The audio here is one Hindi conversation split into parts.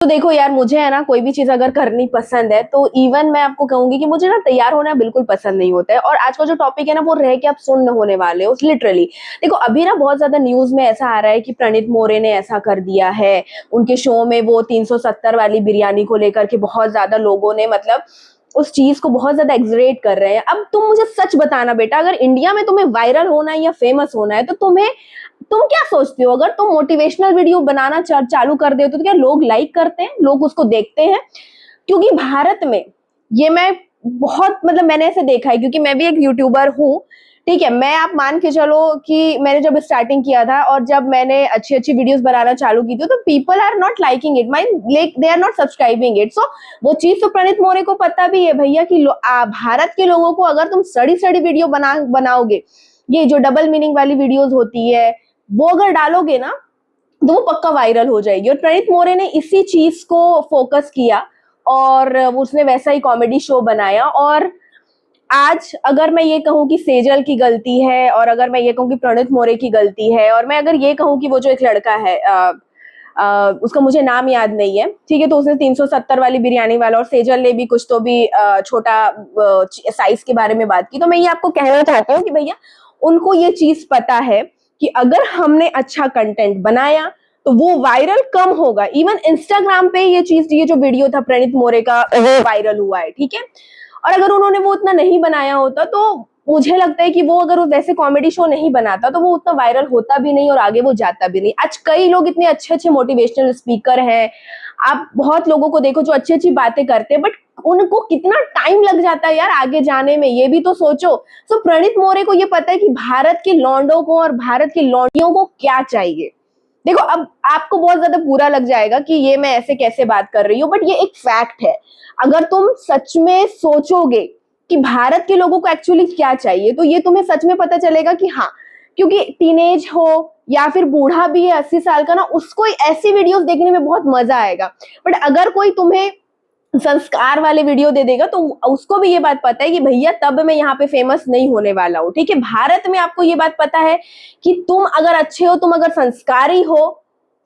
देखो यार, मुझे है ना कोई भी चीज अगर करनी पसंद है तो इवन मैं आपको कहूंगी कि मुझे ना तैयार होना बिल्कुल पसंद नहीं होता है। और आज का जो टॉपिक है ना वो रह के आप सुन होने वाले हो लिटरली। देखो अभी ना बहुत ज्यादा न्यूज में ऐसा आ रहा है कि प्रणीत मोरे ने ऐसा कर दिया है उनके शो में, वो 370 वाली बिरयानी को लेकर के बहुत ज्यादा लोगों ने मतलब उस चीज को बहुत ज्यादा एग्जरेट कर रहे हैं। अब तुम मुझे सच बताना बेटा, अगर इंडिया में तुम्हें वायरल होना है या फेमस होना है तो तुम क्या सोचते हो? अगर तुम मोटिवेशनल वीडियो बनाना चालू कर दे तो क्या लोग लाइक करते हैं, लोग उसको देखते हैं? क्योंकि भारत में ये मैं बहुत मतलब मैंने ऐसे देखा है, क्योंकि मैं भी एक यूट्यूबर हूँ। ठीक है, मैं आप मान के चलो कि मैंने जब स्टार्टिंग किया था और जब मैंने अच्छी अच्छी वीडियोस बनाना चालू की थी तो people are not liking it, like they are not subscribing it. So वो चीज तो प्रणीत मोरे को पता भी है भैया कि भारत के लोगों को अगर तुम सड़ी सड़ी वीडियो बनाओगे, ये जो डबल मीनिंग वाली वीडियोस होती है वो अगर डालोगे ना तो वो पक्का वायरल हो जाएगी। और प्रणीत मोरे ने इसी चीज को फोकस किया और उसने वैसा ही कॉमेडी शो बनाया। और आज अगर मैं ये कहूँ कि सेजल की गलती है, और अगर मैं ये कहूँ कि प्रणीत मोरे की गलती है, और मैं अगर ये कहूँ कि वो जो एक लड़का है उसका मुझे नाम याद नहीं है, ठीक है, तो उसने 370 वाली बिरयानी वाला, और सेजल ने भी कुछ तो भी छोटा साइज के बारे में बात की। तो मैं ये आपको कहना चाहती हूँ कि भैया उनको ये चीज पता है कि अगर हमने अच्छा कंटेंट बनाया तो वो वायरल कम होगा। इवन इंस्टाग्राम पे ये जो वीडियो था प्रणीत मोरे का वो वायरल हुआ है, ठीक है। और अगर उन्होंने वो उतना नहीं बनाया होता तो मुझे लगता है कि वो अगर वैसे कॉमेडी शो नहीं बनाता तो वो उतना वायरल होता भी नहीं और आगे वो जाता भी नहीं। आज कई लोग इतने अच्छे अच्छे मोटिवेशनल स्पीकर हैं, आप बहुत लोगों को देखो जो अच्छी अच्छी बातें करते हैं, बट उनको कितना टाइम लग जाता है यार आगे जाने में, ये भी तो सोचो। तो प्रणीत मोरे को ये पता है कि भारत के लौंडों को और भारत की लौंडियों को क्या चाहिए। देखो अब आपको बहुत ज्यादा बुरा लग जाएगा कि ये मैं ऐसे कैसे बात कर रही हूँ, बट ये एक फैक्ट है। अगर तुम सच में सोचोगे कि भारत के लोगों को एक्चुअली क्या चाहिए तो ये तुम्हें सच में पता चलेगा कि हाँ, क्योंकि टीनेज हो या फिर बूढ़ा भी है 80 साल का ना, उसको ऐसी वीडियोस देखने में बहुत मजा आएगा। बट अगर कोई तुम्हें संस्कार वाले वीडियो दे देगा तो उसको भी ये बात पता है कि भैया तब मैं यहाँ पे फेमस नहीं होने वाला हूँ, ठीक है। भारत में आपको ये बात पता है कि तुम अगर अच्छे हो, तुम अगर संस्कारी हो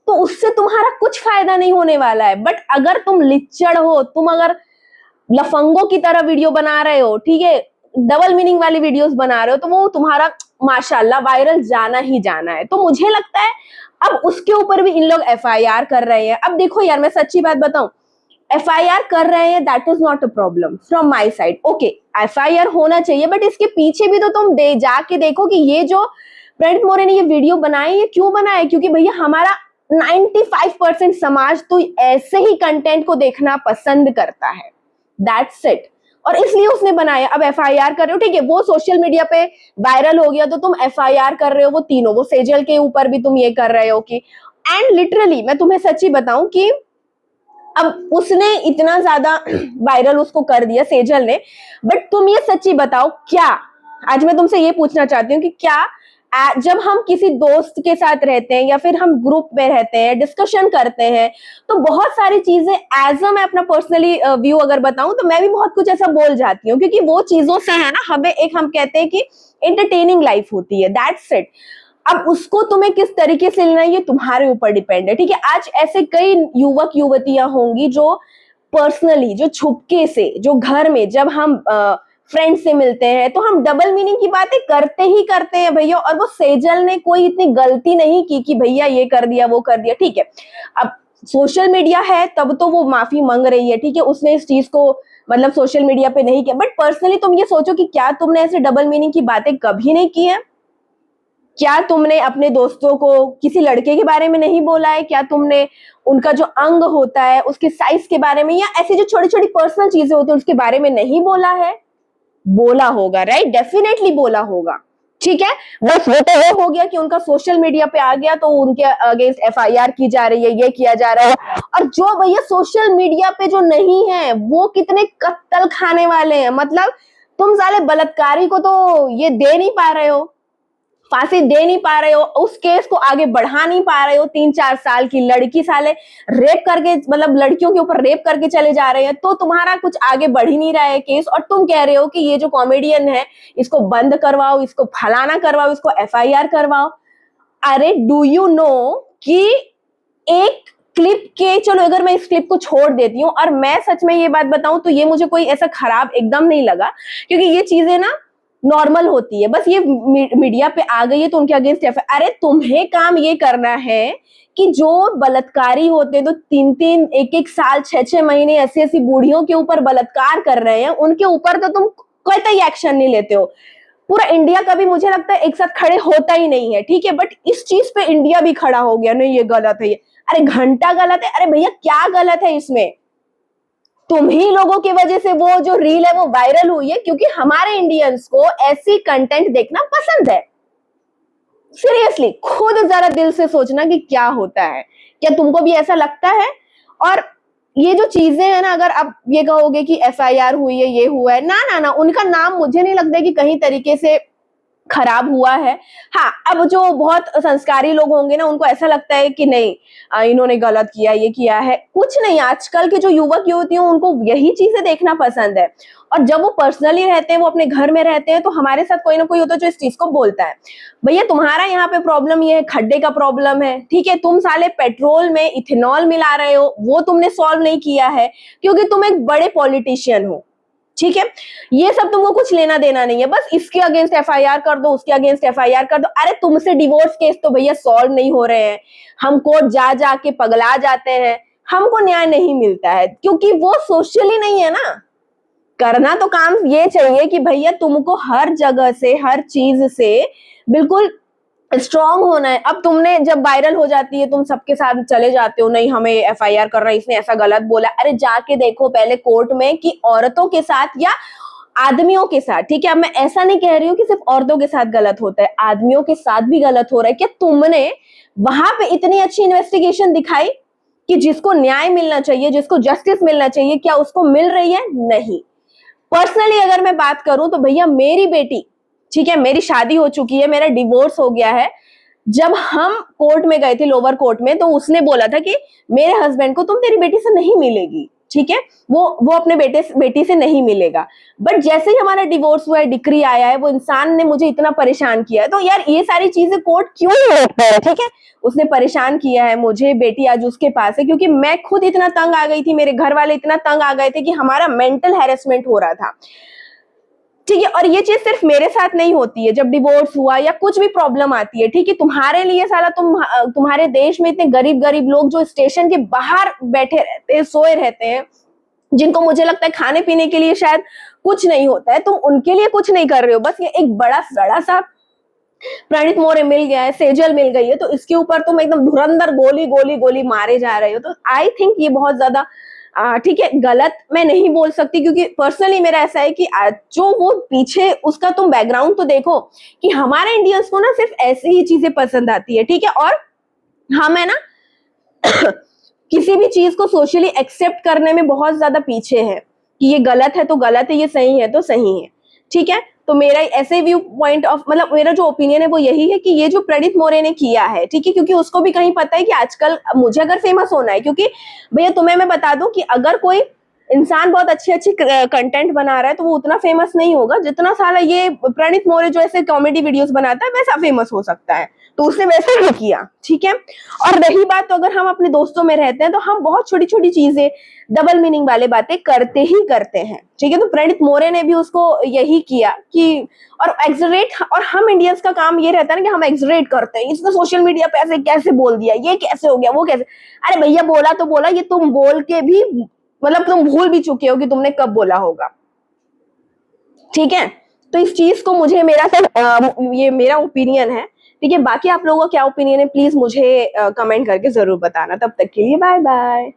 तो उससे तुम्हारा कुछ फायदा नहीं होने वाला है। बट अगर तुम लिच्चड़ हो, तुम अगर लफंगों की तरह वीडियो बना रहे हो, ठीक है, डबल मीनिंग वाली वीडियोस बना रहे हो, तो वो तुम्हारा माशाल्लाह वायरल जाना ही जाना है। तो मुझे लगता है अब उसके ऊपर भी इन लोग एफआईआर कर रहे हैं। अब देखो यार मैं सच्ची बात बताऊं, एफआईआर कर रहे हैं that is not a problem from my side, okay FIR होना चाहिए, बट इसके पीछे भी तो तुम जाके देखो कि ये जो प्रणीत मोरे ने ये वीडियो बनाए ये क्यों बनाए। क्योंकि भैया हमारा 95% समाज तो ऐसे ही कंटेंट को देखना पसंद करता है, दैट्स इट। और इसलिए उसने बनाया। अब एफआईआर कर रहे हो, ठीक है, वो सोशल मीडिया पे वायरल हो गया तो तुम एफआईआर कर रहे हो, वो तीनों, वो सेजल के ऊपर भी तुम ये कर रहे हो कि, एंड लिटरली मैं तुम्हें सच्ची बताऊं कि अब उसने इतना ज्यादा वायरल उसको कर दिया सेजल ने, बट तुम ये सच्ची बताओ क्या, आज मैं तुमसे ये पूछना चाहती हूँ कि क्या जब हम किसी दोस्त के साथ रहते हैं या फिर हम ग्रुप में रहते हैं, डिस्कशन करते हैं, तो बहुत सारी चीजें एज अ मैं अपना पर्सनली व्यू अगर बताऊं तो मैं भी बहुत कुछ ऐसा बोल जाती हूँ, क्योंकि वो चीजों से है ना हमें एक, हम कहते हैं कि एंटरटेनिंग लाइफ होती है, दैट्स इट। अब उसको तुम्हें किस तरीके से लेना है ये तुम्हारे ऊपर डिपेंड है, ठीक है। आज ऐसे कई युवक युवतियां होंगी जो पर्सनली, जो छुपके से, जो घर में जब हम फ्रेंड से मिलते हैं तो हम डबल मीनिंग की बातें करते ही करते हैं भैया। और वो सेजल ने कोई इतनी गलती नहीं की कि भैया ये कर दिया वो कर दिया, ठीक है। अब सोशल मीडिया है तब तो वो माफी मांग रही है, ठीक है, उसने इस चीज को मतलब सोशल मीडिया पे नहीं किया, बट पर्सनली तुम ये सोचो कि क्या तुमने ऐसे डबल मीनिंग की बातें कभी नहीं की है? क्या तुमने अपने दोस्तों को किसी लड़के के बारे में नहीं बोला है? क्या तुमने उनका जो अंग होता है उसके साइज के बारे में या ऐसी जो छोटी छोटी पर्सनल चीजें होती है उसके बारे में नहीं बोला है? बोला होगा, राइट, डेफिनेटली बोला होगा, ठीक है। बस वो तो वो हो गया कि उनका सोशल मीडिया पे आ गया तो उनके अगेंस्ट एफआईआर की जा रही है, ये किया जा रहा है। और जो भैया सोशल मीडिया पे जो नहीं है वो कितने कत्ल खाने वाले हैं। मतलब तुम साले बलात्कारी को तो ये दे नहीं पा रहे हो, फांसी दे नहीं पा रहे हो, उस केस को आगे बढ़ा नहीं पा रहे हो। 3-4 साल की लड़की साले रेप करके, मतलब लड़कियों के ऊपर रेप करके चले जा रहे हैं, तो तुम्हारा कुछ आगे बढ़ ही नहीं रहा है केस, और तुम कह रहे हो कि ये जो कॉमेडियन है इसको बंद करवाओ, इसको फलाना करवाओ, इसको एफआईआर करवाओ। अरे डू यू नो कि एक क्लिप के, चलो अगर मैं इस क्लिप को छोड़ देती हूँ, और मैं सच में ये बात बताऊं तो ये मुझे कोई ऐसा खराब एकदम नहीं लगा, क्योंकि ये चीजें ना नॉर्मल होती है, बस ये मीडिया पे आ गई है तो उनके अगेंस्ट अरे तुम्हें काम ये करना है कि जो बलात्कारी होते हैं, तो 3-3 1-1 साल 6-6 महीने ऐसी ऐसी बूढ़ियों के ऊपर बलात्कार कर रहे हैं, उनके ऊपर तो तुम कोई एक्शन नहीं लेते हो। पूरा इंडिया का भी मुझे लगता है एक साथ खड़े होता ही नहीं है, ठीक है, बट इस चीज पे इंडिया भी खड़ा हो गया, नहीं ये गलत है, ये अरे घंटा गलत है। अरे भैया क्या गलत है इसमें? तुम ही लोगों की वजह से वो जो रील है वो वायरल हुई है, क्योंकि हमारे इंडियंस को ऐसी कंटेंट देखना पसंद है। सीरियसली खुद जरा दिल से सोचना कि क्या होता है, क्या तुमको भी ऐसा लगता है? और ये जो चीजें हैं ना, अगर आप ये कहोगे कि एफआईआर हुई है, ये हुआ है, ना ना ना, उनका नाम मुझे नहीं लगता कि कहीं तरीके से खराब हुआ है। हाँ, अब जो बहुत संस्कारी लोग होंगे ना, उनको ऐसा लगता है कि नहीं इन्होंने गलत किया, ये किया है। कुछ नहीं, आजकल के जो युवक युवतियों उनको यही चीजें देखना पसंद है, और जब वो पर्सनली रहते हैं, वो अपने घर में रहते हैं, तो हमारे साथ कोई ना कोई होता है जो इस चीज को बोलता है, भैया तुम्हारा यहाँ पे प्रॉब्लम ये है, खड्डे का प्रॉब्लम है, ठीक है, तुम साले पेट्रोल में इथेनॉल मिला रहे हो, वो तुमने सॉल्व नहीं किया है क्योंकि तुम एक बड़े पॉलिटिशियन हो, ठीक है, ये सब तुमको कुछ लेना देना नहीं है, बस इसके अगेंस्ट एफआईआर कर दो, उसके अगेंस्ट एफआईआर कर दो। अरे तुमसे डिवोर्स केस तो भैया सॉल्व नहीं हो रहे हैं, हम कोर्ट जा जा के पगला जाते हैं, हमको न्याय नहीं मिलता है, क्योंकि वो सोशली नहीं है ना। करना तो काम ये चाहिए कि भैया तुमको हर जगह से, हर चीज से बिल्कुल स्ट्रांग होना है। अब तुमने जब वायरल हो जाती है, तुम सबके साथ चले जाते हो, नहीं हमें एफआईआर कर रहा है, इसने ऐसा गलत बोला। अरे जाके देखो पहले कोर्ट में कि औरतों के साथ या आदमियों के साथ, ठीक है, अब मैं ऐसा नहीं कह रही हूँ कि सिर्फ औरतों के साथ गलत होता है, आदमियों के साथ भी गलत हो रहा है। क्या तुमने वहां पे इतनी अच्छी इन्वेस्टिगेशन दिखाई कि जिसको न्याय मिलना चाहिए, जिसको जस्टिस मिलना चाहिए, क्या उसको मिल रही है? नहीं। पर्सनली अगर मैं बात करूं तो भैया मेरी बेटी, ठीक है, मेरी शादी हो चुकी है, मेरा डिवोर्स हो गया है, जब हम कोर्ट में गए थे, लोअर कोर्ट में, तो उसने बोला था कि मेरे हस्बैंड को तुम तेरी बेटी से नहीं मिलेगी, ठीक है, वो अपने बेटी से नहीं मिलेगा। बट जैसे ही हमारा डिवोर्स हुआ है, डिक्री आया है, वो इंसान ने मुझे इतना परेशान किया है, तो यार ये सारी चीजें कोर्ट क्यों नहीं होता है? ठीक है, उसने परेशान किया है मुझे, बेटी आज उसके पास है, क्योंकि मैं खुद इतना तंग आ गई थी, मेरे घर वाले इतना तंग आ गए थे कि हमारा मेंटल हैरेसमेंट हो रहा था, ठीक है। और ये चीज सिर्फ मेरे साथ नहीं होती है, जब डिवोर्स हुआ या कुछ भी प्रॉब्लम आती है, ठीक है, तुम्हारे लिए साला तुम्हारे देश में इतने गरीब गरीब लोग जो स्टेशन के बाहर बैठे रहते हैं, सोए रहते हैं, जिनको मुझे लगता है खाने पीने के लिए शायद कुछ नहीं होता है, तुम उनके लिए कुछ नहीं कर रहे हो। बस ये एक बड़ा सा प्रणीत मोरे मिल गया है, सेजल मिल गई है, तो इसके ऊपर तुम एकदम धुरंधर गोली गोली गोली मारे जा रहे हो। तो आई थिंक ये बहुत ज्यादा ठीक है, गलत मैं नहीं बोल सकती, क्योंकि पर्सनली मेरा ऐसा है कि जो वो पीछे उसका तुम बैकग्राउंड तो देखो, कि हमारे इंडियंस को ना सिर्फ ऐसी ही चीजें पसंद आती है, ठीक है, और हम है ना किसी भी चीज को सोशली एक्सेप्ट करने में बहुत ज्यादा पीछे है, कि ये गलत है तो गलत है, ये सही है तो सही है, ठीक है। तो मेरा ऐसे व्यू पॉइंट ऑफ, मतलब मेरा जो ओपिनियन है वो यही है कि ये जो प्रणीत मोरे ने किया है, ठीक है, क्योंकि उसको भी कहीं पता है कि आजकल मुझे अगर फेमस होना है, क्योंकि भैया तुम्हें मैं बता दूं कि अगर कोई इंसान बहुत अच्छी कंटेंट बना रहा है तो वो उतना फेमस नहीं होगा जितना साला ये प्रणीत मोरे जो ऐसे कॉमेडी वीडियोस बनाता है वैसा फेमस हो सकता है, तो उसने वैसे ही किया, ठीक है। और रही बात, तो अगर हम अपने दोस्तों में रहते हैं तो हम बहुत छोटी छोटी चीजें, डबल मीनिंग वाले बातें करते ही करते हैं, ठीक है। तो प्रणीत मोरे ने भी उसको यही किया कि, और एक्सरेट, और हम इंडियंस का काम ये रहता है ना कि हम एक्सरेट करते हैं, इसने सोशल मीडिया पे ऐसे कैसे बोल दिया, ये कैसे हो गया, वो कैसे। अरे भैया बोला तो बोला, ये तुम बोल के भी मतलब तुम भूल भी चुके हो कि तुमने कब बोला होगा, ठीक है। तो इस चीज को मुझे मेरा ये मेरा ओपिनियन है, ठीक है। बाकी आप लोगों का क्या ओपिनियन है प्लीज मुझे कमेंट करके जरूर बताना। तब तक के लिए बाय बाय।